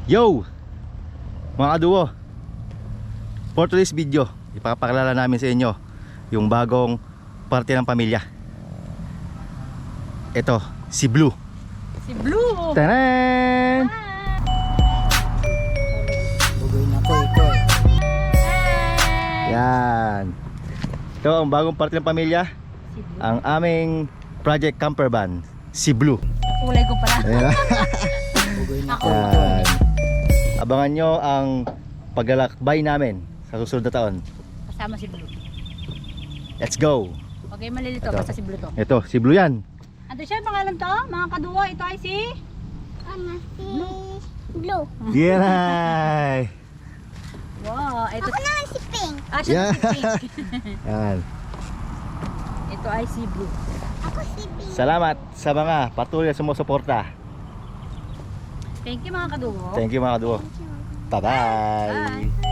Yo! Mga kaduo, for today's video, ipapakilala namin sa inyo yung bagong parte ng pamilya. Ito, si Blue. Si Blue! Tanan! Bugoy na ko ito. Yan. Ito ang bagong parte ng pamilya, Si Blue. ang aming project camper van, si Blue. Kulay ko pala. Ayan. Bugoy na ko. Yan. Abangan nyo ang paglalakbay namin sa susunod na taon. Kasama si Blue. Let's go! Okay, malilito. Ito. Basta si Blue to. Ito, si Blue yan. Ano siya ang pangalan to? Mga kaduwa, ito ay si... Blue. Yan ay. Wow, ito... Ako naman si Pink. Ah, siya Yeah. si Pink. Yan. Ito ay si Blue. Ako si Pink. Salamat sa mga patuloy na sumusuporta. Thank you mga kaduwa. Thank you mga kaduo. Bye-bye. Bye.